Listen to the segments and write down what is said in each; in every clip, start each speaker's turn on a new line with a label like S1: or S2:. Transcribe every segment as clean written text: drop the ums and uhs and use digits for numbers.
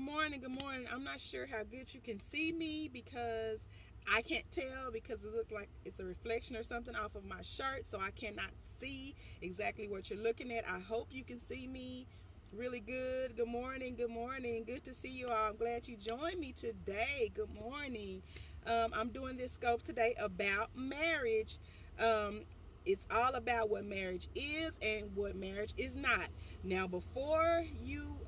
S1: morning. Good morning. I'm not sure how good you can see me because I can't tell because it looks like it's a reflection or something off of my shirt, so I cannot see exactly what you're looking at. I hope you can see me really good. Good morning. Good morning. Good to see you all. I'm glad you joined me today. Good morning. I'm doing this scope today about marriage. Um, it's all about what marriage is and what marriage is not. Now, before you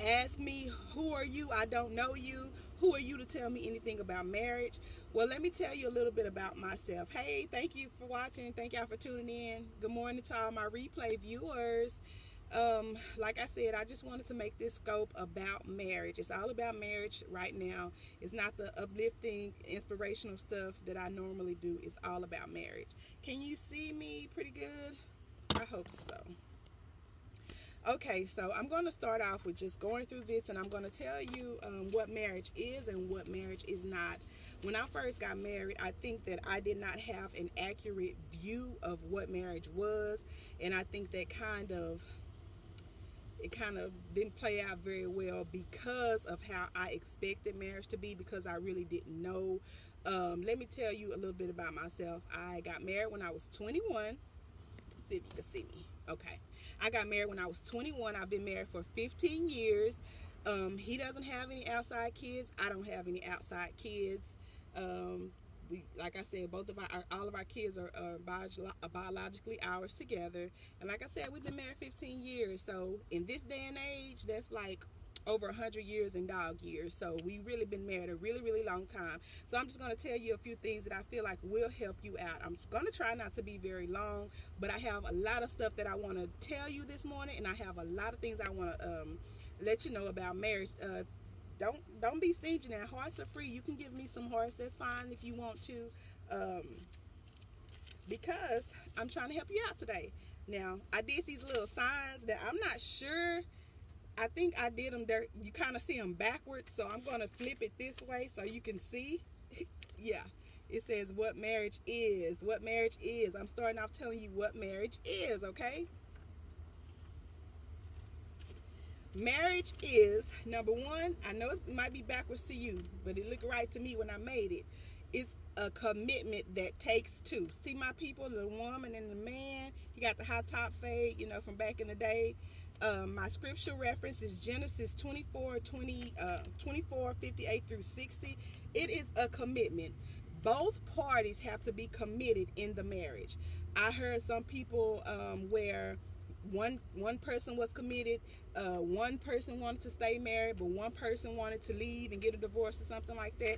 S1: ask me, who are you? I don't know you. Who are you to tell me anything about marriage? Well, let me tell you a little bit about myself. Hey, thank you for watching. Thank y'all for tuning in. Good morning to all my replay viewers. Like I said, I just wanted to make this scope about marriage. It's all about marriage right now. It's not the uplifting, inspirational stuff that I normally do. It's all about marriage. Can you see me pretty good? I hope so. Okay, so I'm going to start off with just going through this and I'm going to tell you what marriage is and what marriage is not. When I first got married, I think that I did not have an accurate view of what marriage was, and I think that kind of didn't play out very well because of how I expected marriage to be, because I really didn't know. Let me tell you a little bit about myself. I got married when I was 21. See if you can see me. Okay. I got married when I was 21. I've been married for 15 years. He doesn't have any outside kids. I don't have any outside kids. Like I said, both of all of our kids are biologically ours together. And like I said, we've been married 15 years. So in this day and age, that's like over 100 years in dog years. So we really been married a really, really long time. So I'm just going to tell you a few things that I feel like will help you out. I'm going to try not to be very long, but I have a lot of stuff that I want to tell you this morning, and I have a lot of things I want to let you know about marriage. Don't be stingy now. Hearts are free. You can give me some hearts. That's fine if you want to, um, because I'm trying to help you out today. Now, I did these little signs that I'm not sure. I think I did them there. You kind of see them backwards, so I'm going to flip it this way so you can see. Yeah, it says what marriage is. What marriage is. I'm starting off telling you what marriage is, okay? Marriage is, number one, I know it might be backwards to you, but it looked right to me when I made it. It's a commitment that takes two. See my people, the woman and the man. He got the high top fade, from back in the day. My scripture reference is Genesis 24, 58 through 60. It is a commitment. Both parties have to be committed in the marriage. I heard some people where one person was committed, one person wanted to stay married, but one person wanted to leave and get a divorce or something like that.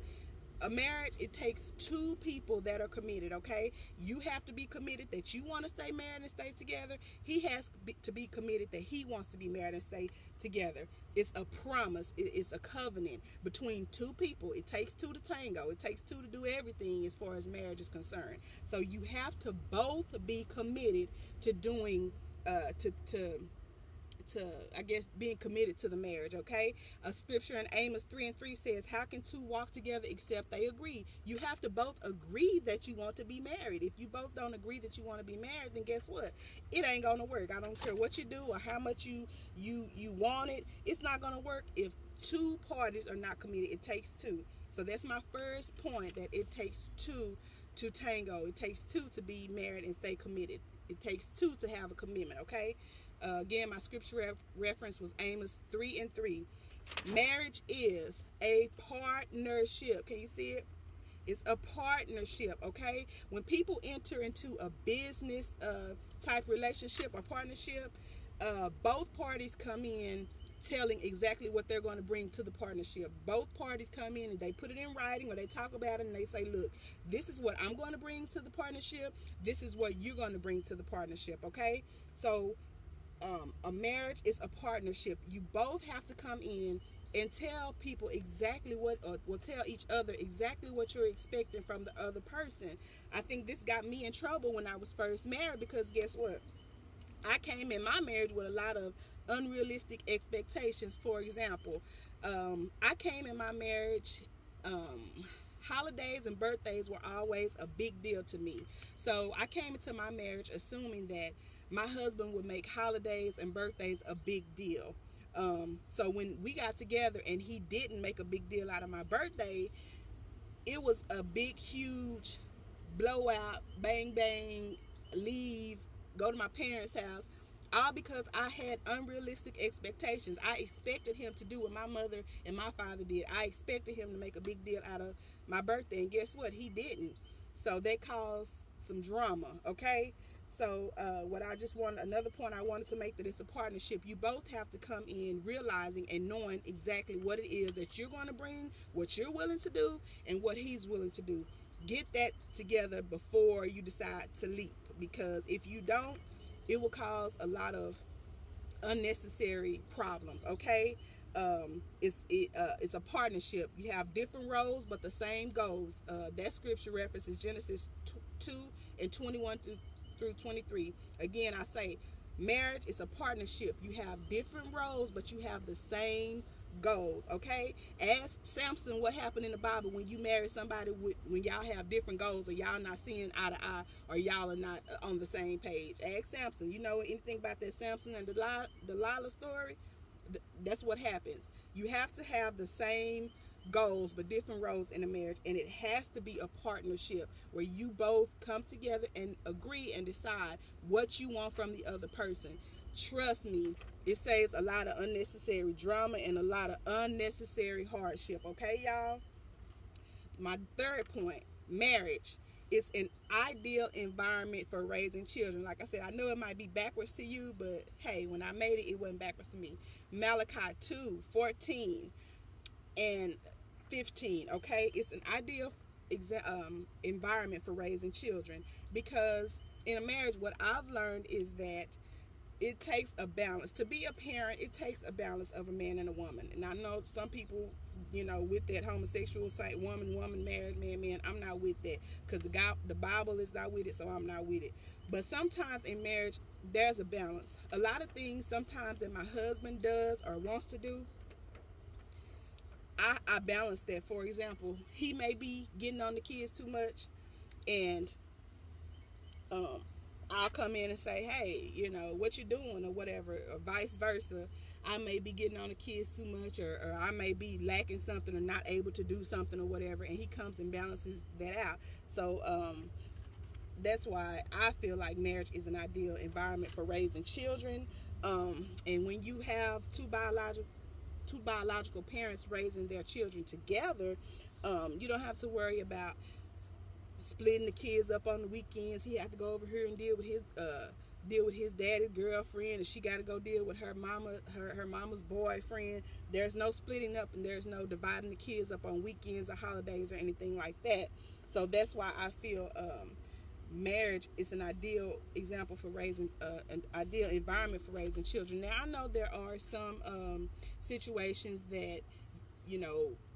S1: A marriage, it takes two people that are committed, okay? You have to be committed that you want to stay married and stay together. He has to be committed that he wants to be married and stay together. It's a promise. It's a covenant between two people. It takes two to tango. It takes two to do everything as far as marriage is concerned. So you have to both be committed to doing to I guess being committed to the marriage, okay? A scripture in Amos 3 and 3 says, how can two walk together except they agree? You have to both agree that you want to be married. If you both don't agree that you want to be married, then guess what? It ain't gonna work. I don't care what you do or how much you want it. It's not gonna work if two parties are not committed. It takes two. So that's my first point, that it takes two to tango. It takes two to be married and stay committed. It takes two to have a commitment, okay? Again, my scripture reference was Amos 3 and 3. Marriage is a partnership. Can you see it? It's a partnership, okay? When people enter into a business type relationship or partnership, both parties come in telling exactly what they're going to bring to the partnership. Both parties come in and they put it in writing, or they talk about it and they say, look, this is what I'm going to bring to the partnership. This is what you're going to bring to the partnership, okay? So a marriage is a partnership. You both have to come in and tell people exactly what, or will tell each other exactly what you're expecting from the other person. I think this got me in trouble when I was first married, because guess what? I came in my marriage with a lot of unrealistic expectations. For example, I came in my marriage, holidays and birthdays were always a big deal to me. So I came into my marriage assuming that my husband would make holidays and birthdays a big deal. So when we got together and he didn't make a big deal out of my birthday, it was a big, huge blowout, bang, bang, leave, go to my parents' house, all because I had unrealistic expectations. I expected him to do what my mother and my father did. I expected him to make a big deal out of my birthday, and guess what? He didn't. So that caused some drama, okay? So what I just want, another point I wanted to make, that it's a partnership. You both have to come in realizing and knowing exactly what it is that you're going to bring, what you're willing to do, and what he's willing to do. Get that together before you decide to leap, because if you don't, it will cause a lot of unnecessary problems, okay? It's a partnership. You have different roles but the same goals. That scripture reference is Genesis 2 and 21 through 23. Again, I say marriage is a partnership. You have different roles but you have the same goals, okay? Ask Samson what happened in the Bible when you marry somebody when y'all have different goals, or y'all not seeing eye to eye, or y'all are not on the same page. Ask Samson. You know anything about that Samson and Delilah story? That's what happens. You have to have the same goals but different roles in a marriage, and it has to be a partnership where you both come together and agree and decide what you want from the other person. Trust me, it saves a lot of unnecessary drama and a lot of unnecessary hardship, okay, y'all? My third point, marriage is an ideal environment for raising children. Like I said, I know it might be backwards to you, but hey, when I made it, it wasn't backwards to me. Malachi 2:14 and 15, okay? It's an ideal environment for raising children, because in a marriage, what I've learned is that it takes a balance. To be a parent, it takes a balance of a man and a woman. And I know some people, with that homosexual site, woman, married, man, I'm not with that, because the Bible is not with it, so I'm not with it. But sometimes in marriage, there's a balance. A lot of things sometimes that my husband does or wants to do, I balance that. For example, he may be getting on the kids too much, and um, I'll come in and say, hey, what you doing, or whatever, or vice versa. I may be getting on the kids too much, or I may be lacking something or not able to do something or whatever, and he comes and balances that out. So that's why I feel like marriage is an ideal environment for raising children. And when you have two biological parents raising their children together, you don't have to worry about splitting the kids up on the weekends. He had to go over here and deal with his daddy's girlfriend, and she got to go deal with her mama's boyfriend. There's no splitting up, and there's no dividing the kids up on weekends or holidays or anything like that. So that's why I feel marriage is an ideal example for raising an ideal environment for raising children. Now, I know there are some situations that,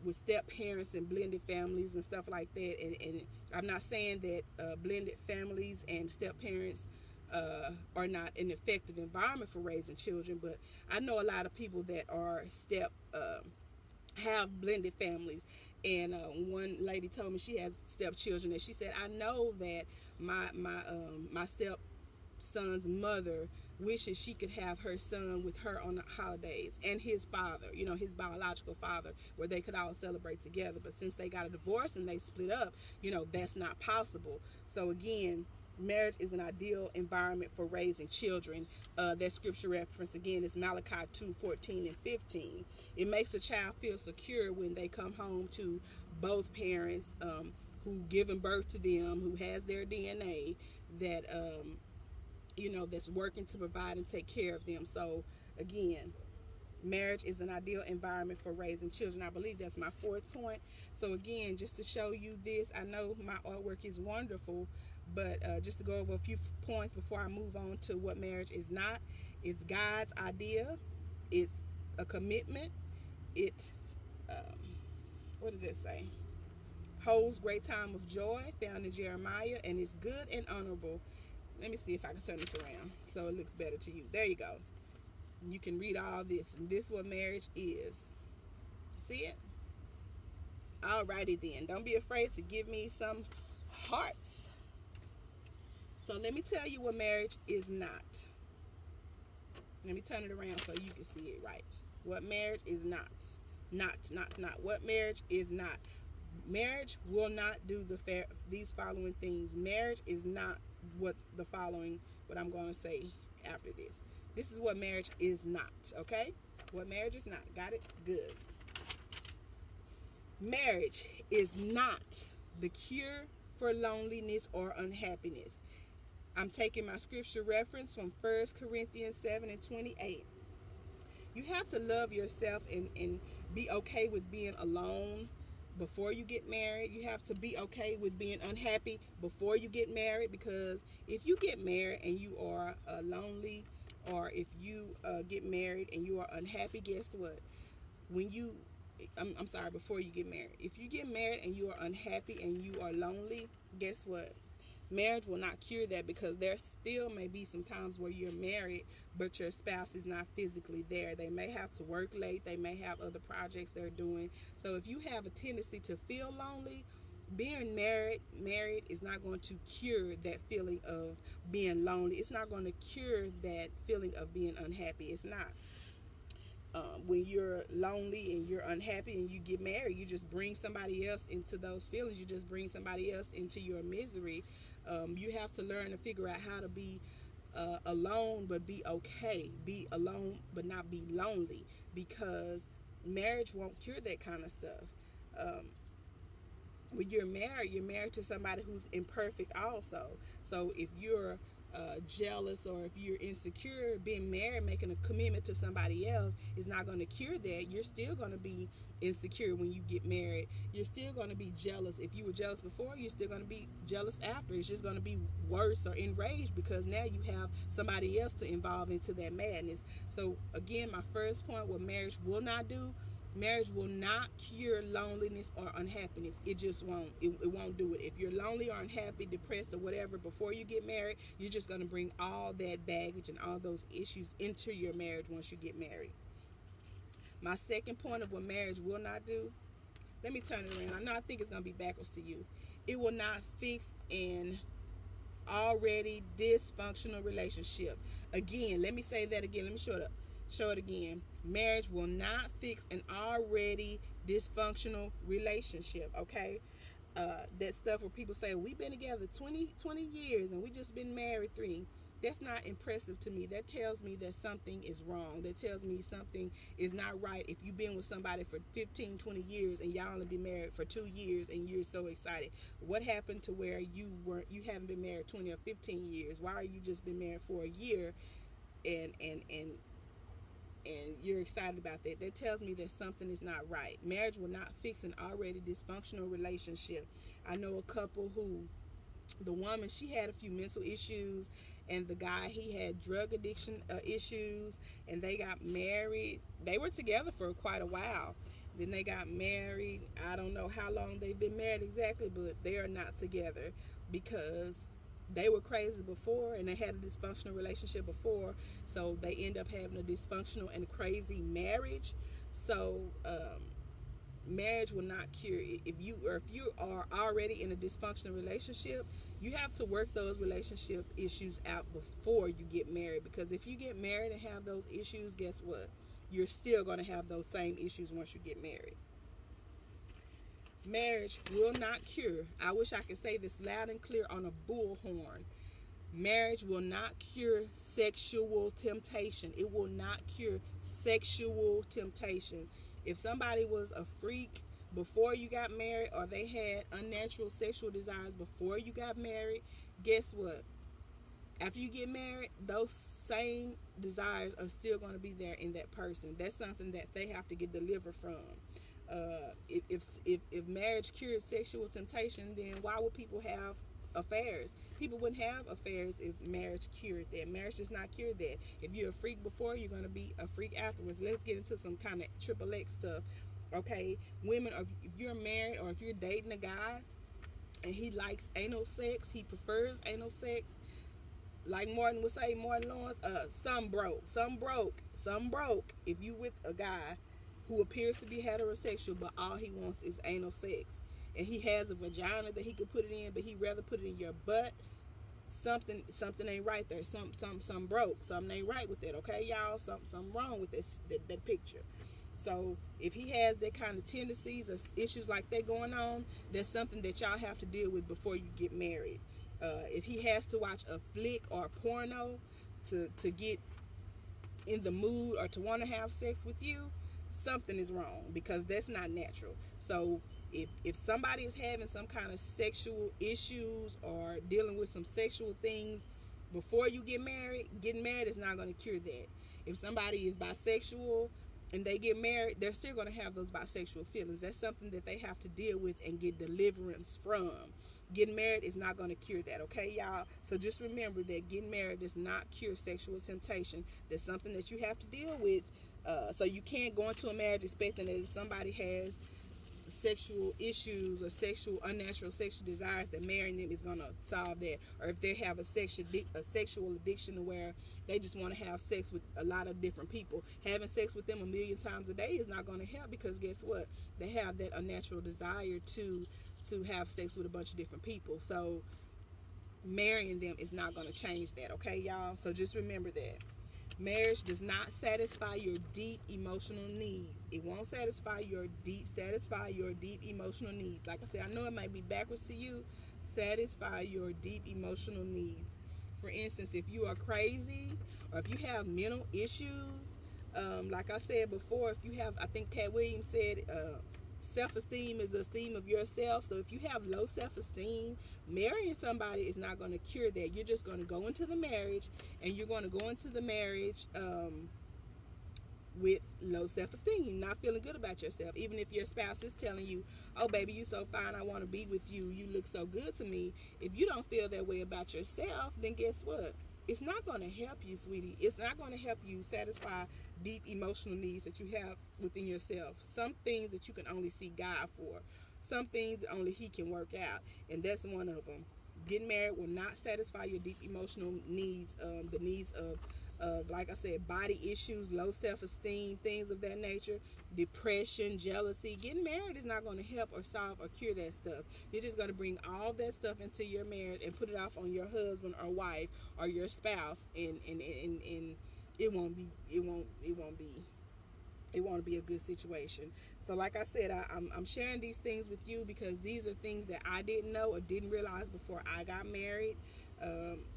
S1: with step parents and blended families and stuff like that, and I'm not saying that blended families and step parents are not an effective environment for raising children, but I know a lot of people that are have blended families. And one lady told me she has stepchildren, and she said, I know that my step son's mother wishes she could have her son with her on the holidays, and his father, his biological father, where they could all celebrate together. But since they got a divorce and they split up, that's not possible. So again, marriage is an ideal environment for raising children. That scripture reference again is Malachi 2:14 and 15. It makes a child feel secure when they come home to both parents who given birth to them, who has their DNA, that that's working to provide and take care of them. So again, marriage is an ideal environment for raising children. I believe that's my fourth point. So again, just to show you this, I know my artwork is wonderful, but just to go over a few points before I move on to what marriage is not. It's God's idea. It's a commitment. It what does it say? Holds great time of joy, found in Jeremiah, and it's good and honorable. Let me see if I can turn this around so it looks better to you. There you go. You can read all this, and this is what marriage is. See it? Alrighty then. Don't be afraid to give me some hearts. So let me tell you what marriage is not. Let me turn it around so you can see it right. What marriage is not. Not. What marriage is not. Marriage will not do these following things. Marriage is not what I'm going to say after this. This is what marriage is not, okay? What marriage is not. Got it? Good. Marriage is not the cure for loneliness or unhappiness. I'm taking my scripture reference from 1 Corinthians 7:28. You have to love yourself and be okay with being alone before you get married. You have to be okay with being unhappy before you get married, because if you get married and you are lonely, or if you get married and you are unhappy, guess what? When you I'm sorry, before you get married. If you get married and you are unhappy and you are lonely, guess what? Marriage will not cure that, because there still may be some times where you're married but your spouse is not physically there. They may have to work late, they may have other projects they're doing. So if you have a tendency to feel lonely, being married is not going to cure that feeling of being lonely. It's not going to cure that feeling of being unhappy. It's not. When you're lonely and you're unhappy and you get married, you just bring somebody else into those feelings. You just bring somebody else into your misery. You have to learn to figure out how to be alone but be okay. Be alone but not be lonely, because marriage won't cure that kind of stuff. Um, when you're married to somebody who's imperfect also. So if you're jealous, or if you're insecure, being married, making a commitment to somebody else is not going to cure that. You're still going to be insecure when you get married. You're still going to be jealous. If you were jealous before, you're still going to be jealous after. It's just going to be worse or enraged, because now you have somebody else to involve into that madness. So again, my first point, what marriage will not do: marriage will not cure loneliness or unhappiness. It just won't. It won't do it. If you're lonely or unhappy, depressed or whatever before you get married, you're just going to bring all that baggage and all those issues into your marriage once you get married. My second point of what marriage will not do, let me turn it around. I think it's going to be backwards to you. It will not fix an already dysfunctional relationship. Again, let me say that again. Let me show it again. Marriage will not fix an already dysfunctional relationship, okay? That stuff where people say, we've been together 20 years and we just been married 3. That's not impressive to me. That tells me that something is wrong. That tells me something is not right. If you've been with somebody for 15, 20 years and y'all only been married for 2 years and you're so excited, what happened to where you haven't been married 20 or 15 years? Why are you just been married for a year and you're excited about that? That tells me that something is not right. Marriage will not fix an already dysfunctional relationship. I know a couple who, the woman, she had a few mental issues, and the guy, he had drug addiction issues, and they got married. They were together for quite a while. Then they got married. I don't know how long they've been married exactly, but they are not together because they were crazy before and they had a dysfunctional relationship before, so they end up having a dysfunctional and crazy marriage. So marriage will not cure it. If you are already in a dysfunctional relationship, you have to work those relationship issues out before you get married, because if you get married and have those issues, guess what? You're still going to have those same issues once you get married. Marriage will not cure. I wish I could say this loud and clear on a bullhorn. Marriage will not cure sexual temptation. It will not cure sexual temptation. If somebody was a freak before you got married, or they had unnatural sexual desires before you got married, guess what? After you get married, those same desires are still going to be there in that person. That's something that they have to get delivered from. If marriage cured sexual temptation, then why would people have affairs? People wouldn't have affairs if marriage cured that. Marriage does not cure that. If you're a freak before, you're going to be a freak afterwards. Let's get into some kind of triple X stuff. Okay, women, if you're married or if you're dating a guy and he likes anal sex, he prefers anal sex, like Martin would say, Martin Lawrence, some broke. If you with a guy who appears to be heterosexual, but all he wants is anal sex, and he has a vagina that he could put it in, but he'd rather put it in your butt, something ain't right there. Some broke. Something ain't right with it. Okay, y'all. Something wrong with that picture. So if he has that kind of tendencies or issues like that going on, that's something that y'all have to deal with before you get married. If he has to watch a flick or a porno to get in the mood or to want to have sex with you, something is wrong, because that's not natural. So if somebody is having some kind of sexual issues or dealing with some sexual things before you get married, getting married is not going to cure that. If somebody is bisexual and they get married, they're still going to have those bisexual feelings. That's something that they have to deal with and get deliverance from. Getting married is not going to cure that, okay, y'all? So just remember that getting married does not cure sexual temptation. That's something that you have to deal with. So you can't go into a marriage expecting that if somebody has sexual issues or unnatural sexual desires, that marrying them is going to solve that. Or if they have a sexual addiction where they just want to have sex with a lot of different people, having sex with them a million times a day is not going to help, because guess what? They have that unnatural desire to have sex with a bunch of different people. So marrying them is not going to change that, okay, y'all? So just remember that. Marriage does not satisfy your deep emotional needs. It won't satisfy your deep emotional needs. Like I said, I know it might be backwards to you. Satisfy your deep emotional needs. For instance, if you are crazy or if you have mental issues, like I said before, if you have, I think Cat Williams said, self-esteem is the esteem of yourself. So if you have low self-esteem, marrying somebody is not going to cure that. You're just going to go into the marriage, and you're going to go into the marriage with low self-esteem, not feeling good about yourself. Even if your spouse is telling you, oh baby, you so fine, I want to be with you, you look so good to me. If you don't feel that way about yourself, then guess what? It's not going to help you, sweetie. It's not going to help you satisfy deep emotional needs that you have within yourself. Some things that you can only see God for. Some things only He can work out, and that's one of them. Getting married will not satisfy your deep emotional needs, the needs of, like I said, body issues, low self-esteem, things of that nature, depression, jealousy. Getting married is not going to help or solve or cure that stuff. You're just going to bring all that stuff into your marriage and put it off on your husband or wife or your spouse, and it won't be a good situation. So like I said, I'm sharing these things with you because these are things that I didn't know or didn't realize before I got married.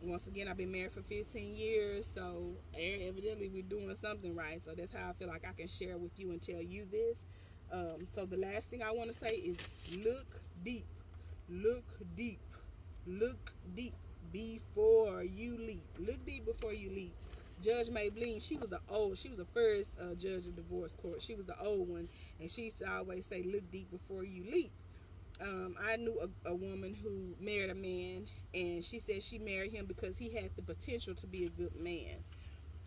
S1: Once again, I've been married for 15 years, so evidently we're doing something right. So that's how I feel like I can share with you and tell you this. So the last thing I want to say is look deep. Look deep. Look deep before you leap. Look deep before you leap. Judge Mablean, she was the first judge of divorce court. She was the old one, and she used to always say, look deep before you leap. I knew a woman who married a man, and she said she married him because he had the potential to be a good man.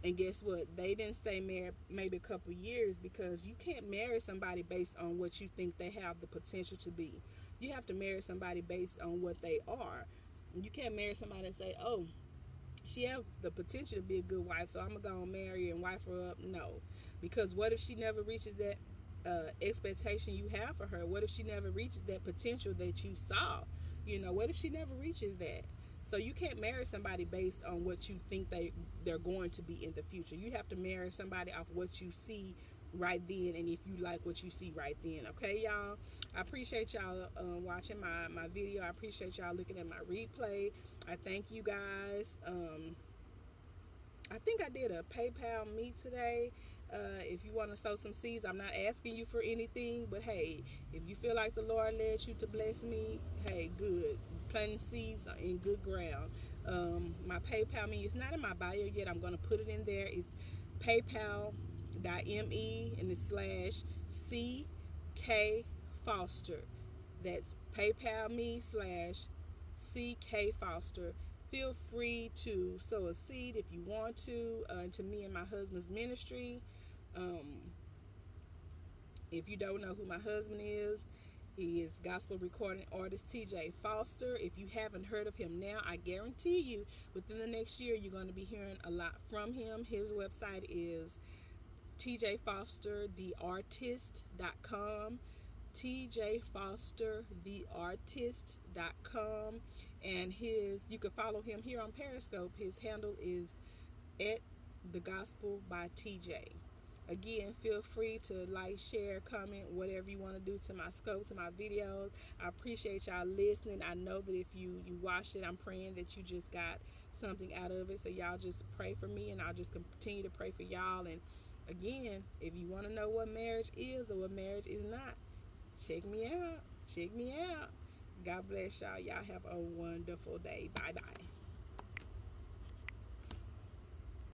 S1: And guess what? They didn't stay married maybe a couple years, because you can't marry somebody based on what you think they have the potential to be. You have to marry somebody based on what they are. You can't marry somebody and say, oh, she have the potential to be a good wife, so I'm gonna go and marry her and wife her up. No, because what if she never reaches that expectation you have for her? What if she never reaches that potential that you saw? What if she never reaches that? So you can't marry somebody based on what you think they're going to be in the future. You have to marry somebody off what you see right then, and if you like what you see right then. Okay, y'all? I appreciate y'all watching my video. I appreciate y'all looking at my replay. I thank you guys. I think I did a PayPal me today. If you want to sow some seeds, I'm not asking you for anything, but hey, if you feel like the Lord led you to bless me, hey, good. Planting seeds in good ground. My PayPal me is not in my bio yet. I'm going to put it in there. It's paypal.me and it's /CK Foster. That's PayPal me /CK Foster. Feel free to sow a seed if you want to into me and my husband's ministry. If you don't know who my husband is, he is gospel recording artist TJ Foster. If you haven't heard of him now, I guarantee you within the next year you're going to be hearing a lot from him. His website is tjfostertheartist.com. tjfostertheartist.com. And you can follow him here on Periscope. His handle is at the Gospel by TJ. Again, feel free to like, share, comment, whatever you want to do to my scope, to my videos. I appreciate y'all listening. I know that if you watched it, I'm praying that you just got something out of it. So y'all just pray for me, and I'll just continue to pray for y'all. And again, if you want to know what marriage is or what marriage is not, check me out. Check me out. God bless y'all. Y'all have a wonderful day. Bye bye.